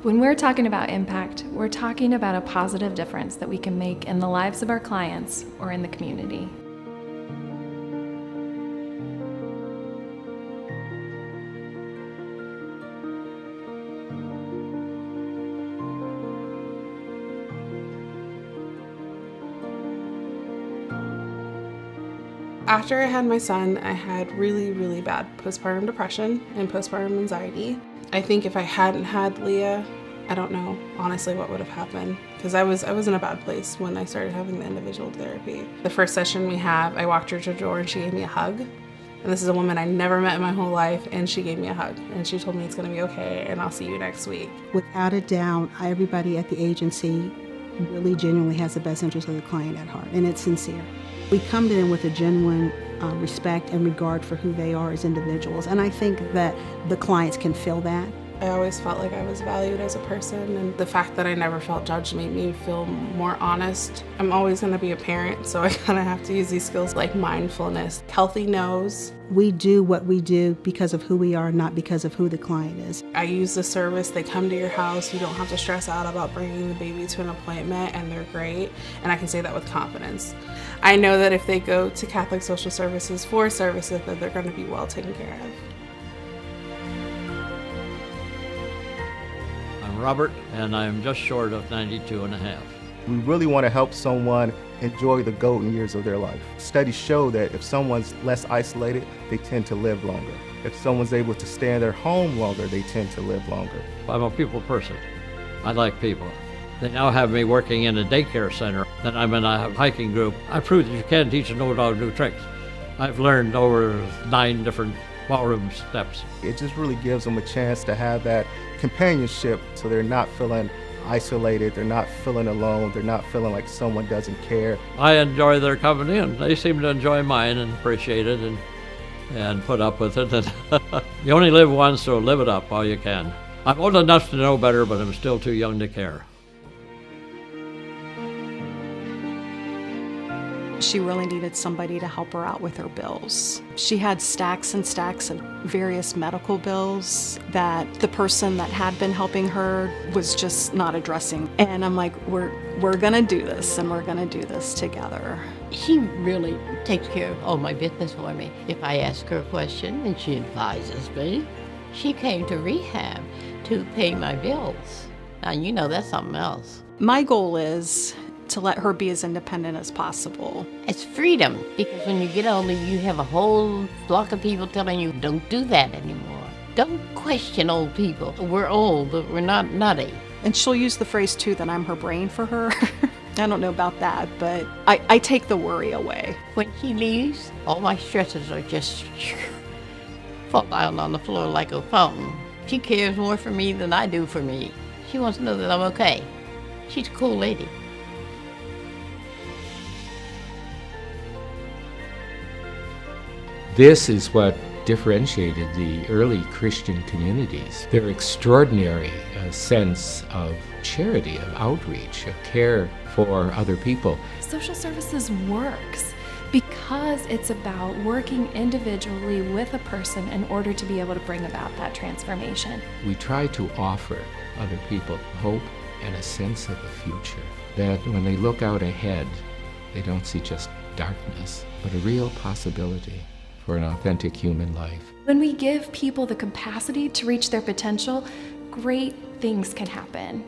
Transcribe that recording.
When we're talking about impact, we're talking about a positive difference that we can make in the lives of our clients or in the community. After I had my son, I had really, really bad postpartum depression and postpartum anxiety. I think if I hadn't had Leah, I don't know honestly what would have happened, because I was in a bad place when I started having the individual therapy. The first session we have, I walked her to the door and she gave me a hug. And this is a woman I never met in my whole life, and she gave me a hug. And she told me it's gonna be okay and I'll see you next week. Without a doubt, everybody at the agency really genuinely has the best interest of the client at heart, and it's sincere. We come to them with a genuine respect and regard for who they are as individuals, and I think that the clients can feel that. I always felt like I was valued as a person, and the fact that I never felt judged made me feel more honest. I'm always going to be a parent, so I kind of have to use these skills like mindfulness. Healthy no's. We do what we do because of who we are, not because of who the client is. I use the service. They come to your house. You don't have to stress out about bringing the baby to an appointment, and they're great, and I can say that with confidence. I know that if they go to Catholic Social Services for services, that they're going to be well taken care of. I'm Robert, and I'm just short of 92 and a half. We really want to help someone enjoy the golden years of their life. Studies show that if someone's less isolated, they tend to live longer. If someone's able to stay in their home longer, they tend to live longer. I'm a people person. I like people. They now have me working in a daycare center. Then I'm in a hiking group. I prove that you can teach an old dog new tricks. I've learned over 9 different ballroom steps. It just really gives them a chance to have that companionship, so they're not feeling isolated, they're not feeling alone, they're not feeling like someone doesn't care. I enjoy their company, and they seem to enjoy mine and appreciate it and put up with it. And you only live once, so live it up while you can. I'm old enough to know better, but I'm still too young to care. She really needed somebody to help her out with her bills. She had stacks and stacks of various medical bills that the person that had been helping her was just not addressing. And I'm like, we're gonna do this, and we're gonna do this together. She really takes care of all my business for me. If I ask her a question and she advises me, she came to rehab to pay my bills. Now, you know, that's something else. My goal is to let her be as independent as possible. It's freedom, because when you get older, you have a whole flock of people telling you, don't do that anymore. Don't question old people. We're old, but we're not nutty. And she'll use the phrase, too, that I'm her brain for her. I don't know about that, but I take the worry away. When she leaves, all my stresses are just fall down on the floor like a fountain. She cares more for me than I do for me. She wants to know that I'm okay. She's a cool lady. This is what differentiated the early Christian communities. Their extraordinary sense of charity, of outreach, of care for other people. Social services works because it's about working individually with a person in order to be able to bring about that transformation. We try to offer other people hope and a sense of the future, that when they look out ahead, they don't see just darkness, but a real possibility for an authentic human life. When we give people the capacity to reach their potential, great things can happen.